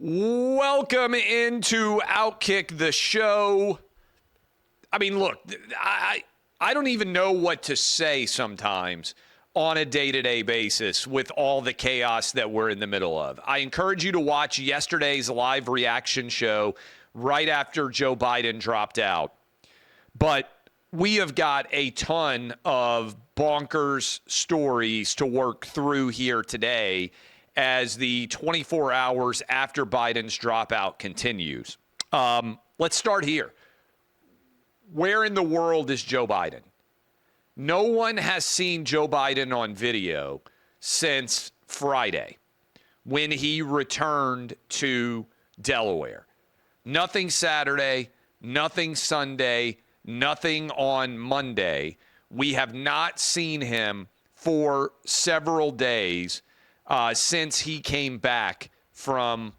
Welcome into OutKick, the show. I mean, look, I don't even know what to say sometimes on a day-to-day basis with all the chaos that we're in the middle of. I encourage you to watch yesterday's live reaction show right after Joe Biden dropped out. But we have got a ton of bonkers stories to work through here today as the 24 hours after Biden's dropout continues. Let's start here. Where in the world is Joe Biden? No one has seen Joe Biden on video since Friday when he returned to Delaware. Nothing Saturday, nothing Sunday, nothing on Monday. We have not seen him for several days since he came back from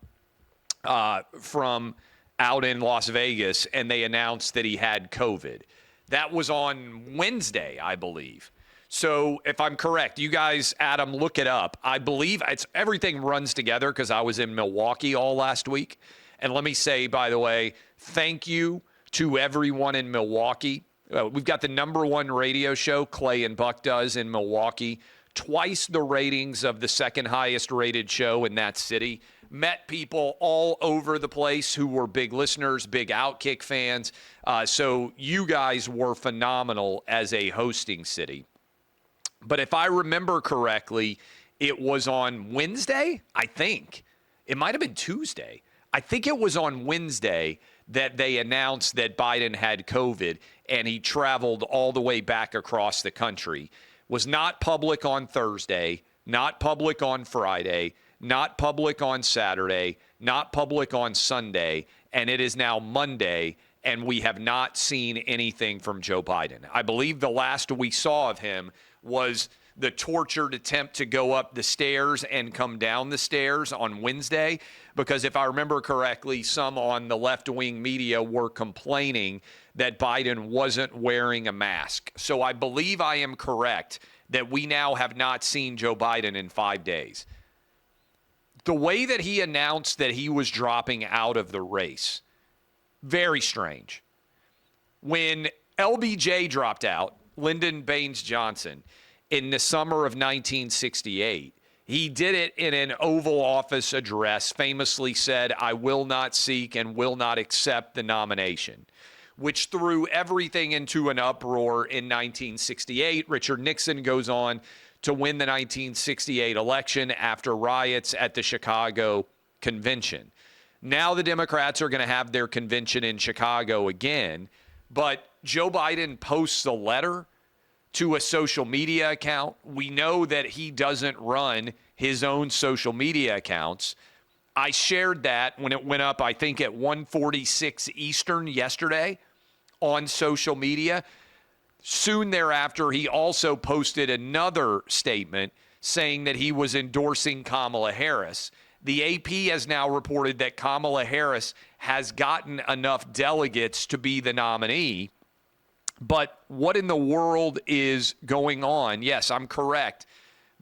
out in Las Vegas and they announced that he had COVID. That was on Wednesday, I believe. So if I'm correct, you guys, Adam, look it up. I believe everything runs together because I was in Milwaukee all last week. And let me say, by the way, thank you to everyone in Milwaukee. We've got the number one radio show Clay and Buck does in Milwaukee. Twice the ratings of the second highest rated show in that city. Met people all over the place who were big listeners, big OutKick fans. So you guys were phenomenal as a hosting city. But if I remember correctly, it was on Wednesday, I think. It might have been Tuesday. I think it was on Wednesday that they announced that Biden had COVID and he traveled all the way back across the country. Was not public on Thursday, not public on Friday, not public on Saturday, not public on Sunday, and it is now Monday, and we have not seen anything from Joe Biden. I believe the last we saw of him was the tortured attempt to go up the stairs and come down the stairs on Wednesday, because if I remember correctly, some on the left-wing media were complaining that Biden wasn't wearing a mask. So I believe I am correct that we now have not seen Joe Biden in 5 days. The way that he announced that he was dropping out of the race, very strange. When LBJ dropped out, Lyndon Baines Johnson, in the summer of 1968, he did it in an Oval Office address, famously said, "I will not seek and will not accept the nomination," which threw everything into an uproar in 1968. Richard Nixon goes on to win the 1968 election after riots at the Chicago convention. Now the Democrats are going to have their convention in Chicago again, but Joe Biden posts a letter to a social media account. We know that he doesn't run his own social media accounts. I shared that when it went up, I think at 1:46 Eastern yesterday on social media. Soon thereafter, he also posted another statement saying that he was endorsing Kamala Harris. The AP has now reported that Kamala Harris has gotten enough delegates to be the nominee. But what in the world is going on? Yes, I'm correct.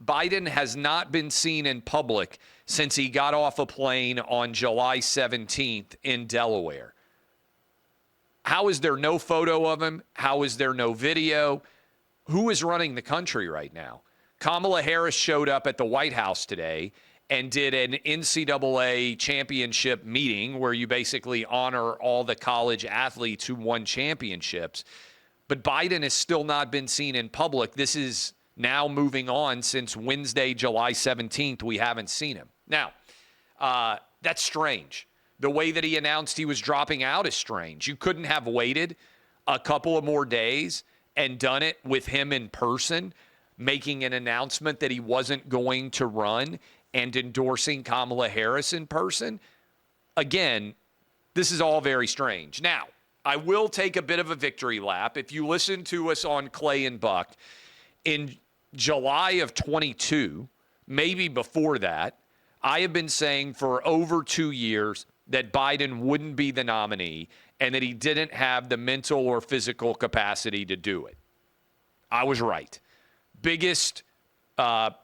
Biden has not been seen in public since he got off a plane on July 17th in Delaware. How is there no photo of him? How is there no video? Who is running the country right now? Kamala Harris showed up at the White House today and did an NCAA championship meeting where you basically honor all the college athletes who won championships. But Biden has still not been seen in public. This is now moving on since Wednesday, July 17th. We haven't seen him. Now, that's strange. The way that he announced he was dropping out is strange. You couldn't have waited a couple of more days and done it with him in person, making an announcement that he wasn't going to run and endorsing Kamala Harris in person. Again, this is all very strange. Now, I will take a bit of a victory lap. If you listen to us on Clay and Buck, in July of 22, maybe before that, I have been saying for over 2 years that Biden wouldn't be the nominee and that he didn't have the mental or physical capacity to do it. I was right. Biggest, correct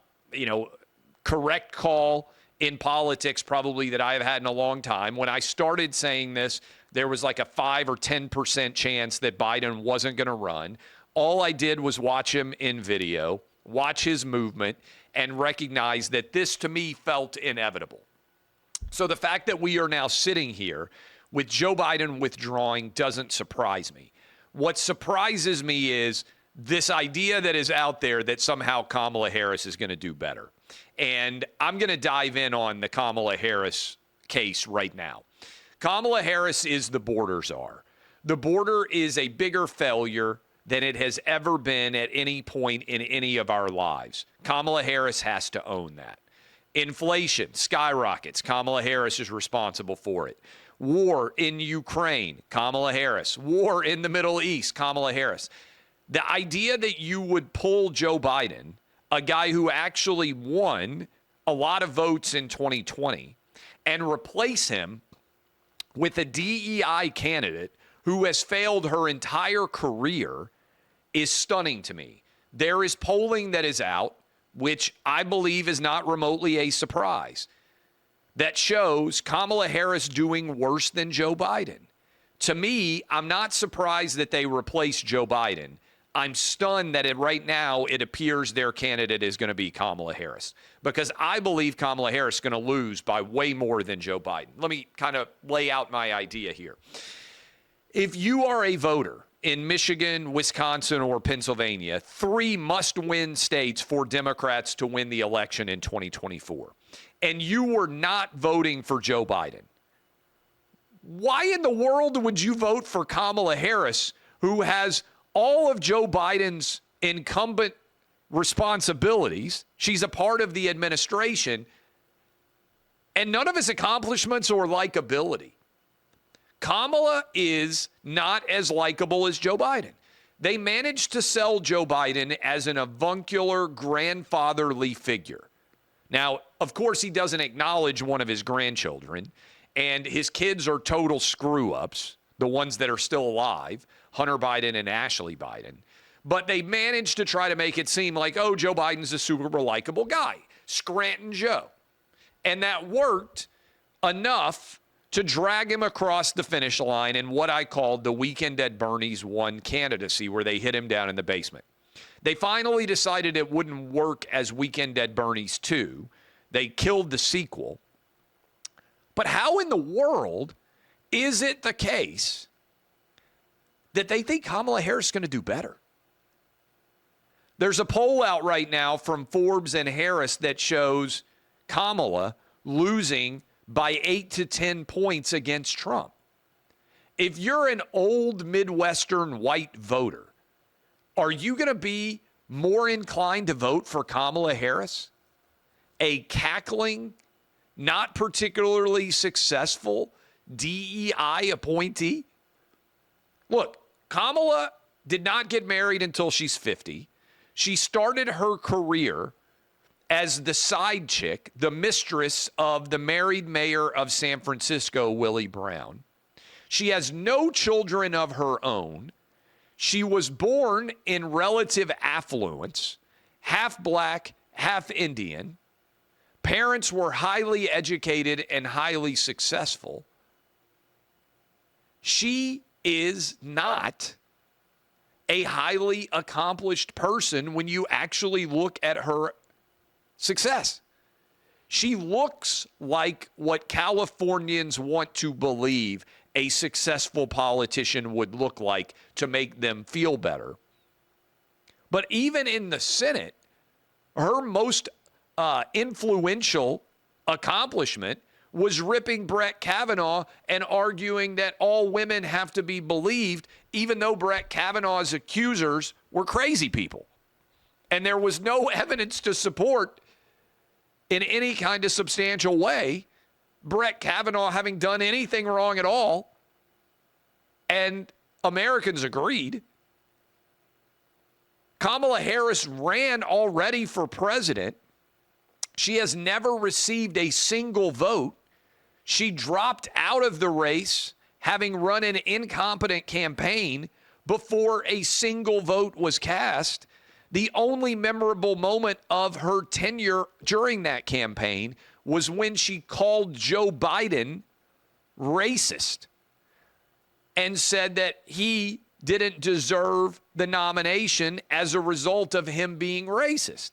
call in politics probably that I have had in a long time. When I started saying this, there was like a 5 or 10% chance that Biden wasn't going to run. All I did was watch him in video, watch his movement, and recognize that this to me felt inevitable. So the fact that we are now sitting here with Joe Biden withdrawing doesn't surprise me. What surprises me is this idea that is out there that somehow Kamala Harris is going to do better. And I'm going to dive in on the Kamala Harris case right now. Kamala Harris is the border czar. The border is a bigger failure than it has ever been at any point in any of our lives. Kamala Harris has to own that. Inflation skyrockets. Kamala Harris is responsible for it. War in Ukraine, Kamala Harris. War in the Middle East, Kamala Harris. The idea that you would pull Joe Biden, a guy who actually won a lot of votes in 2020, and replace him with a DEI candidate who has failed her entire career is stunning to me. There is polling that is out, which I believe is not remotely a surprise, that shows Kamala Harris doing worse than Joe Biden. To me, I'm not surprised that they replaced Joe Biden. I'm stunned that right now it appears their candidate is going to be Kamala Harris, because I believe Kamala Harris is going to lose by way more than Joe Biden. Let me kind of lay out my idea here. If you are a voter in Michigan, Wisconsin, or Pennsylvania, 3 must-win states for Democrats to win the election in 2024, and you were not voting for Joe Biden, why in the world would you vote for Kamala Harris, who has all of Joe Biden's incumbent responsibilities? She's a part of the administration, and none of his accomplishments or likability. Kamala is not as likable as Joe Biden. They managed to sell Joe Biden as an avuncular, grandfatherly figure. Now, of course, he doesn't acknowledge one of his grandchildren, and his kids are total screw-ups, the ones that are still alive, Hunter Biden and Ashley Biden. But they managed to try to make it seem like, oh, Joe Biden's a super likable guy, Scranton Joe. And that worked enough to drag him across the finish line in what I called the Weekend at Bernie's 1 candidacy, where they hit him down in the basement. They finally decided it wouldn't work as Weekend at Bernie's 2. They killed the sequel. But how in the world is it the case that they think Kamala Harris is going to do better? There's a poll out right now from Forbes and Harris that shows Kamala losing by 8 to 10 points against Trump. If you're an old Midwestern white voter, are you going to be more inclined to vote for Kamala Harris, a cackling, not particularly successful DEI appointee? Look, Kamala did not get married until she's 50. She started her career as the side chick, the mistress of the married mayor of San Francisco, Willie Brown. She has no children of her own. She was born in relative affluence, half black, half Indian. Parents were highly educated and highly successful. She is not a highly accomplished person when you actually look at her success. She looks like what Californians want to believe a successful politician would look like to make them feel better. But even in the Senate, her most influential accomplishment was ripping Brett Kavanaugh and arguing that all women have to be believed, even though Brett Kavanaugh's accusers were crazy people. And there was no evidence to support in any kind of substantial way Brett Kavanaugh having done anything wrong at all. And Americans agreed. Kamala Harris ran already for president. She has never received a single vote. She dropped out of the race, having run an incompetent campaign before a single vote was cast. The only memorable moment of her tenure during that campaign was when she called Joe Biden racist and said that he didn't deserve the nomination as a result of him being racist.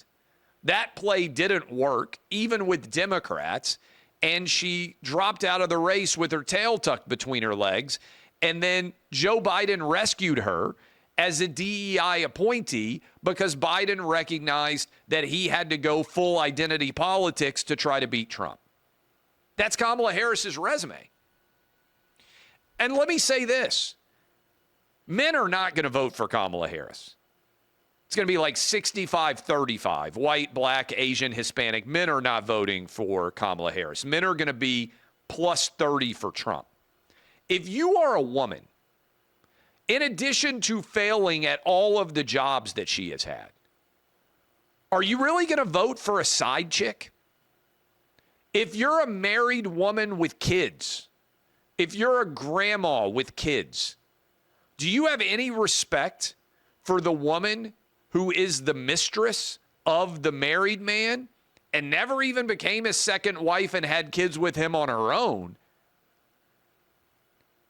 That play didn't work, even with Democrats, and she dropped out of the race with her tail tucked between her legs. And then Joe Biden rescued her as a DEI appointee because Biden recognized that he had to go full identity politics to try to beat Trump. That's Kamala Harris's resume. And let me say this. Men are not going to vote for Kamala Harris. It's going to be like 65-35, white, black, Asian, Hispanic. Men are not voting for Kamala Harris. Men are going to be plus 30 for Trump. If you are a woman, in addition to failing at all of the jobs that she has had, are you really going to vote for a side chick? If you're a married woman with kids, if you're a grandma with kids, do you have any respect for the woman who is the mistress of the married man and never even became his second wife and had kids with him on her own?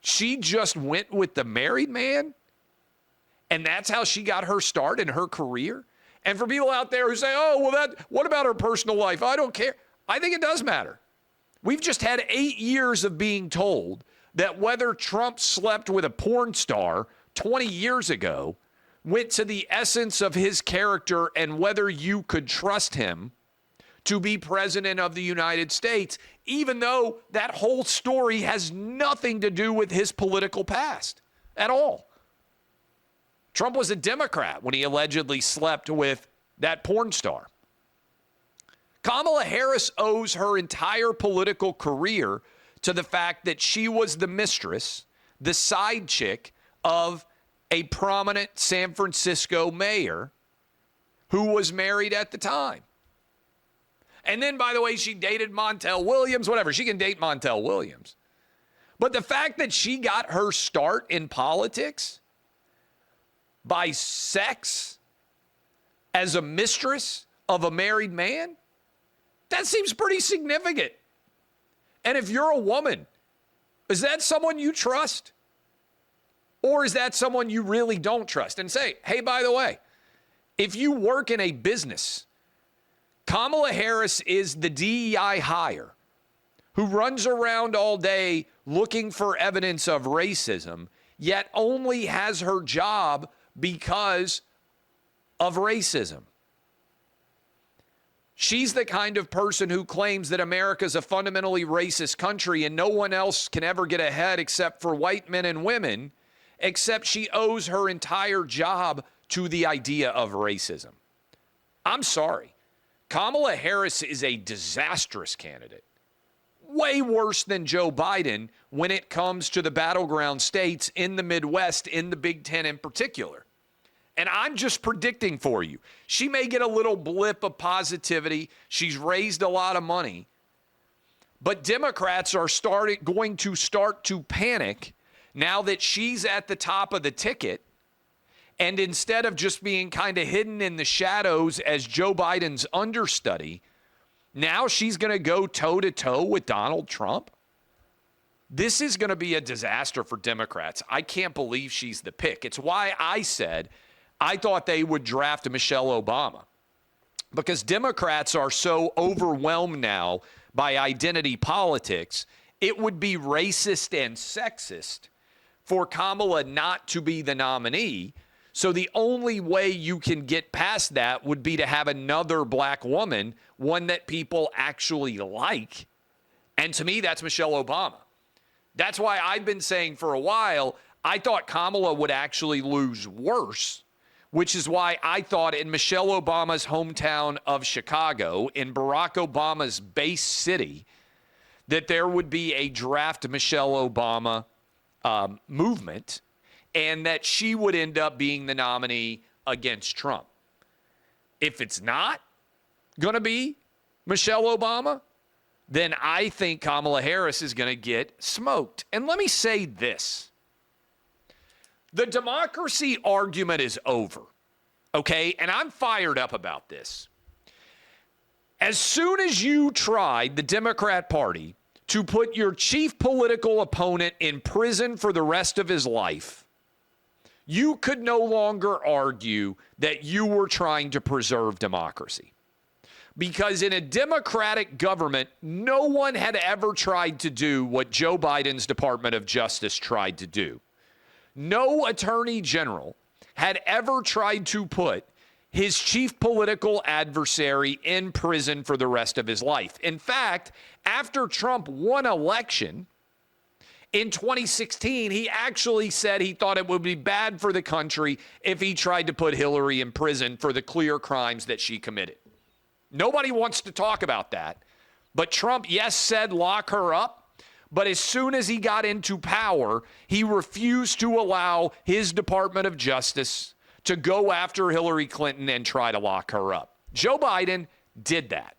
She just went with the married man, and that's how she got her start in her career? And for people out there who say, oh, well, what about her personal life? I don't care. I think it does matter. We've just had 8 years of being told that whether Trump slept with a porn star 20 years ago went to the essence of his character and whether you could trust him to be president of the United States, even though that whole story has nothing to do with his political past at all. Trump was a Democrat when he allegedly slept with that porn star. Kamala Harris owes her entire political career to the fact that she was the mistress, the side chick of a prominent San Francisco mayor who was married at the time. And then, by the way, she dated Montel Williams, whatever. She can date Montel Williams. But the fact that she got her start in politics by sex as a mistress of a married man, that seems pretty significant. And if you're a woman, is that someone you trust? Or is that someone you really don't trust? And say, hey, by the way, if you work in a business, Kamala Harris is the DEI hire who runs around all day looking for evidence of racism, yet only has her job because of racism. She's the kind of person who claims that America's a fundamentally racist country and no one else can ever get ahead except for white men and women, except she owes her entire job to the idea of racism. I'm sorry. Kamala Harris is a disastrous candidate. Way worse than Joe Biden when it comes to the battleground states in the Midwest, in the Big Ten in particular. And I'm just predicting for you. She may get a little blip of positivity. She's raised a lot of money. But Democrats are going to start to panic now that she's at the top of the ticket. And instead of just being kind of hidden in the shadows as Joe Biden's understudy, now she's going to go toe-to-toe with Donald Trump. This is going to be a disaster for Democrats. I can't believe she's the pick. It's why I said I thought they would draft Michelle Obama, because Democrats are so overwhelmed now by identity politics, it would be racist and sexist for Kamala not to be the nominee. So the only way you can get past that would be to have another black woman, one that people actually like. And to me, that's Michelle Obama. That's why I've been saying for a while, I thought Kamala would actually lose worse, which is why I thought in Michelle Obama's hometown of Chicago, in Barack Obama's base city, that there would be a draft Michelle Obama movement, and that she would end up being the nominee against Trump. If it's not going to be Michelle Obama, then I think Kamala Harris is going to get smoked. And let me say this. The democracy argument is over. okay? And I'm fired up about this. As soon as you tried, the Democrat Party, to put your chief political opponent in prison for the rest of his life, you could no longer argue that you were trying to preserve democracy. Because in a Democratic government, no one had ever tried to do what Joe Biden's Department of Justice tried to do. No attorney general had ever tried to put his chief political adversary in prison for the rest of his life. In fact, after Trump won election in 2016, he actually said he thought it would be bad for the country if he tried to put Hillary in prison for the clear crimes that she committed. Nobody wants to talk about that. But Trump, yes, said lock her up. But as soon as he got into power, he refused to allow his Department of Justice to go after Hillary Clinton and try to lock her up. Joe Biden did that.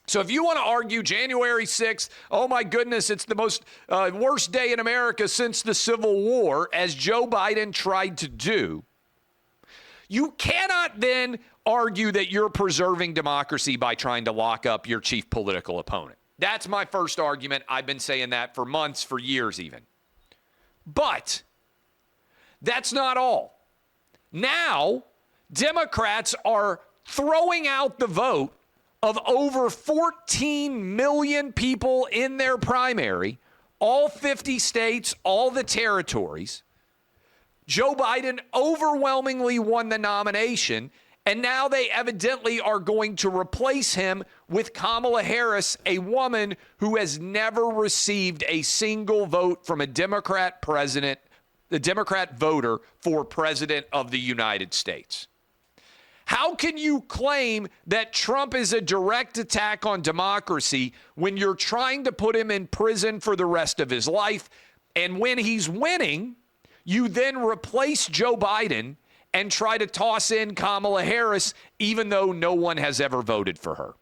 So if you want to argue January 6th, oh my goodness, it's the most worst day in America since the Civil War, as Joe Biden tried to do, you cannot then argue that you're preserving democracy by trying to lock up your chief political opponent. That's my first argument. I've been saying that for months, for years even. But that's not all. Now, Democrats are throwing out the vote of over 14 million people in their primary, all 50 states, all the territories. Joe Biden overwhelmingly won the nomination, and now they evidently are going to replace him with Kamala Harris, a woman who has never received a single vote from a Democrat president, the Democrat voter for president of the United States. How can you claim that Trump is a direct attack on democracy when you're trying to put him in prison for the rest of his life? And when he's winning, you then replace Joe Biden and try to toss in Kamala Harris, even though no one has ever voted for her.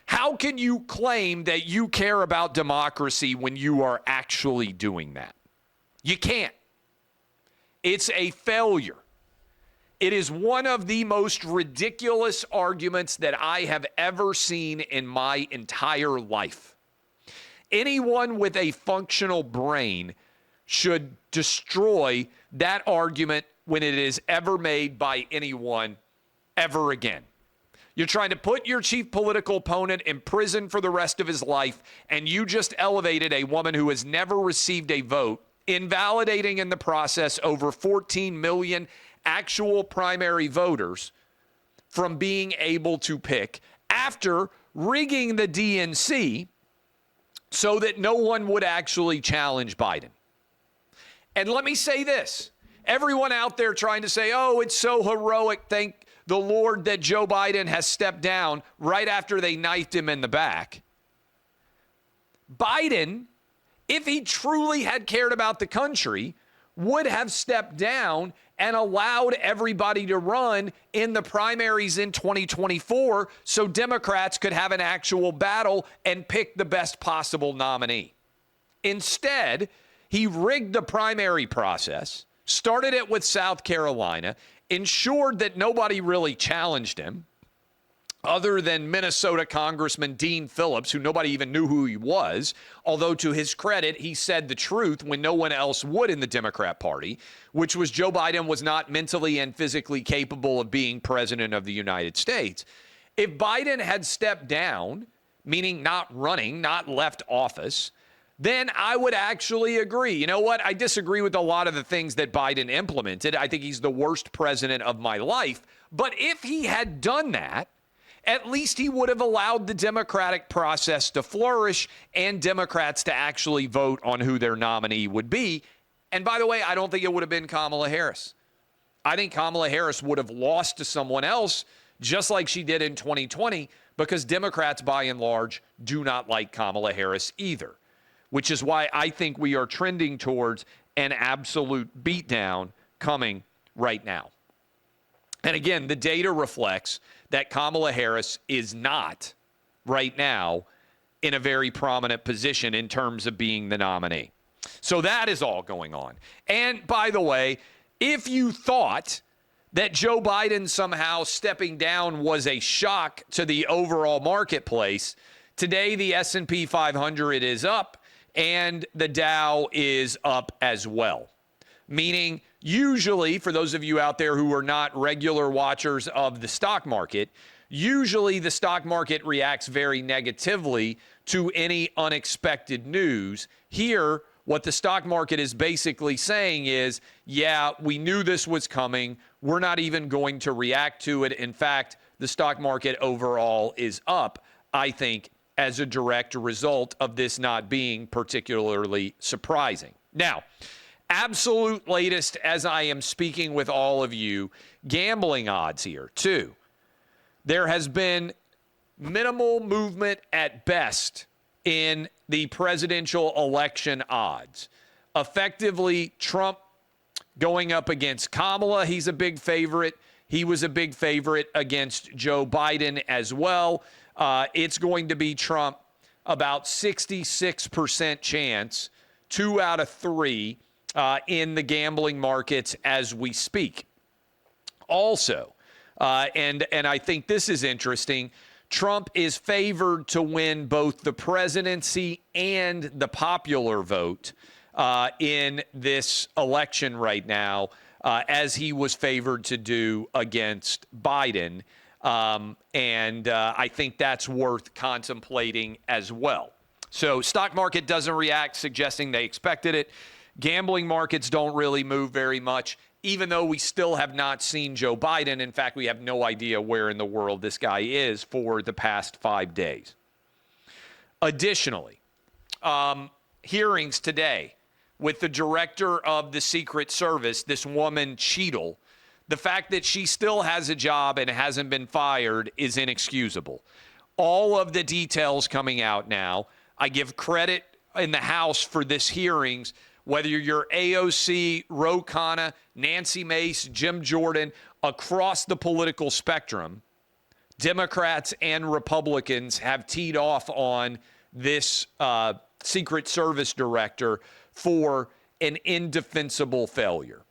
How can you claim that you care about democracy when you are actually doing that? You can't. It's a failure. It is one of the most ridiculous arguments that I have ever seen in my entire life. Anyone with a functional brain should destroy that argument when it is ever made by anyone ever again. You're trying to put your chief political opponent in prison for the rest of his life, and you just elevated a woman who has never received a vote, invalidating in the process over 14 million actual primary voters from being able to pick after rigging the DNC so that no one would actually challenge Biden. And let me say this. Everyone out there trying to say, oh, it's so heroic, thank the Lord that Joe Biden has stepped down right after they knifed him in the back. Biden, if he truly had cared about the country, would have stepped down and allowed everybody to run in the primaries in 2024 so Democrats could have an actual battle and pick the best possible nominee. Instead, he rigged the primary process, started it with South Carolina, ensured that nobody really challenged him other than Minnesota Congressman Dean Phillips, who nobody even knew who he was, although to his credit, he said the truth when no one else would in the Democrat Party, which was Joe Biden was not mentally and physically capable of being president of the United States. If Biden had stepped down, meaning not running, not left office, then I would actually agree. You know what? I disagree with a lot of the things that Biden implemented. I think he's the worst president of my life. But if he had done that, at least he would have allowed the democratic process to flourish and Democrats to actually vote on who their nominee would be. And by the way, I don't think it would have been Kamala Harris. I think Kamala Harris would have lost to someone else, just like she did in 2020, because Democrats, by and large, do not like Kamala Harris either, which is why I think we are trending towards an absolute beatdown coming right now. And again, the data reflects that Kamala Harris is not right now in a very prominent position in terms of being the nominee. So that is all going on. And by the way, if you thought that Joe Biden somehow stepping down was a shock to the overall marketplace. Today, the S&P 500 is up and the Dow is up as well. Meaning, usually, for those of you out there who are not regular watchers of the stock market, usually the stock market reacts very negatively to any unexpected news. Here, what the stock market is basically saying is, yeah, we knew this was coming. We're not even going to react to it. In fact, the stock market overall is up, I think, as a direct result of this not being particularly surprising. Now, absolute latest as I am speaking with all of you, gambling odds here, too. There has been minimal movement at best in the presidential election odds. Effectively, Trump going up against Kamala, he's a big favorite. He was a big favorite against Joe Biden as well. It's going to be Trump about 66% chance, 2 out of 3 in the gambling markets as we speak. Also, and I think this is interesting, Trump is favored to win both the presidency and the popular vote in this election right now, as he was favored to do against Biden. And I think that's worth contemplating as well. So stock market doesn't react, suggesting they expected it. Gambling markets don't really move very much, even though we still have not seen Joe Biden. In fact, we have no idea where in the world this guy is for the past 5 days. Additionally, hearings today with the director of the Secret Service, this woman Cheadle. The fact that she still has a job and hasn't been fired is inexcusable. All of the details coming out now. I give credit in the House for this hearings, whether you're AOC, Ro Khanna, Nancy Mace, Jim Jordan, across the political spectrum, Democrats and Republicans have teed off on this Secret Service director for an indefensible failure.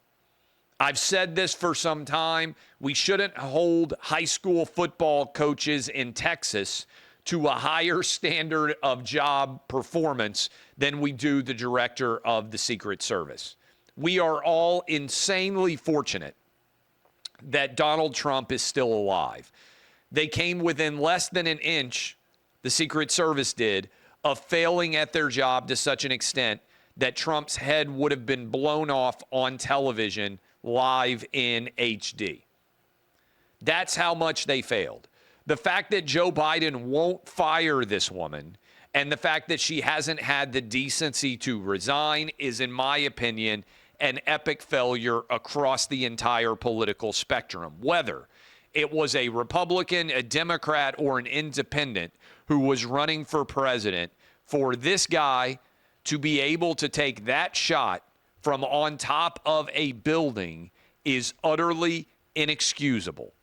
I've said this for some time. We shouldn't hold high school football coaches in Texas to a higher standard of job performance than we do the director of the Secret Service. We are all insanely fortunate that Donald Trump is still alive. They came within less than an inch, the Secret Service did, of failing at their job to such an extent that Trump's head would have been blown off on television live in HD. That's how much they failed. The fact that Joe Biden won't fire this woman and the fact that she hasn't had the decency to resign is, in my opinion, an epic failure across the entire political spectrum. Whether it was a Republican, a Democrat, or an independent who was running for president, for this guy to be able to take that shot from on top of a building is utterly inexcusable.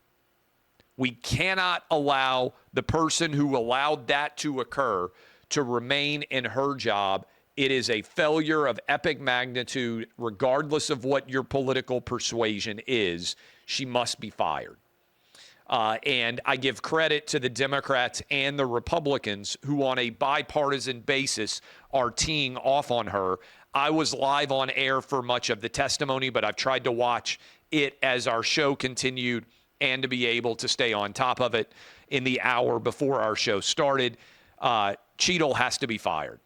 We cannot allow the person who allowed that to occur to remain in her job. It is a failure of epic magnitude, regardless of what your political persuasion is. She must be fired. And I give credit to the Democrats and the Republicans who, on a bipartisan basis, are teeing off on her. I was live on air for much of the testimony, but I've tried to watch it as our show continued and to be able to stay on top of it in the hour before our show started. Cheadle has to be fired.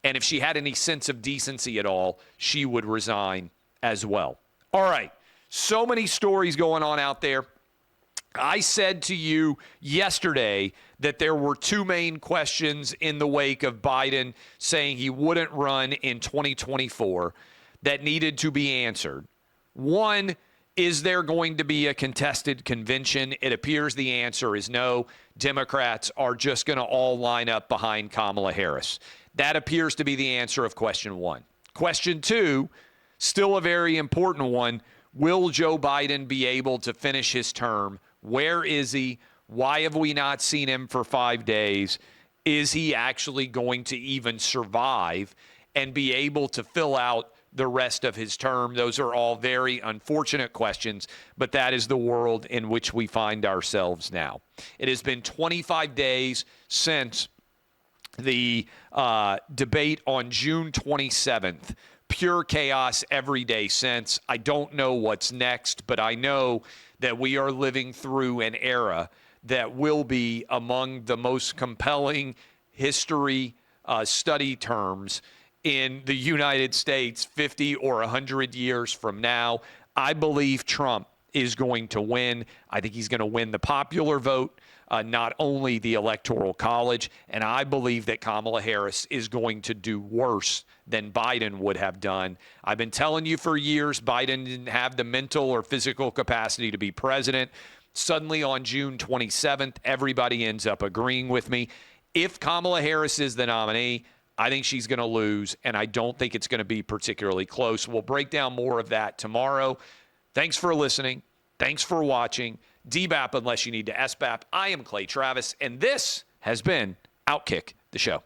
And if she had any sense of decency at all, she would resign as well. All right. So many stories going on out there. I said to you yesterday that there were two main questions in the wake of Biden saying he wouldn't run in 2024 that needed to be answered. One, is there going to be a contested convention? It appears the answer is no. Democrats are just going to all line up behind Kamala Harris. That appears to be the answer of question one. Question two, still a very important one. Will Joe Biden be able to finish his term? Where is he? Why have we not seen him for 5 days? Is he actually going to even survive and be able to fill out the rest of his term? Those are all very unfortunate questions, but that is the world in which we find ourselves now. It has been 25 days since the debate on June 27th. Pure chaos every day since. I don't know what's next, but I know that we are living through an era that will be among the most compelling history study terms in the United States 50 or 100 years from now. I believe Trump is going to win. I think he's going to win the popular vote, not only the Electoral College. And I believe that Kamala Harris is going to do worse than Biden would have done. I've been telling you for years, Biden didn't have the mental or physical capacity to be president. Suddenly on June 27th, everybody ends up agreeing with me. If Kamala Harris is the nominee, I think she's going to lose, and I don't think it's going to be particularly close. We'll break down more of that tomorrow. Thanks for listening. Thanks for watching. DBAP unless you need to SBAP. I am Clay Travis, and this has been OutKick, the show.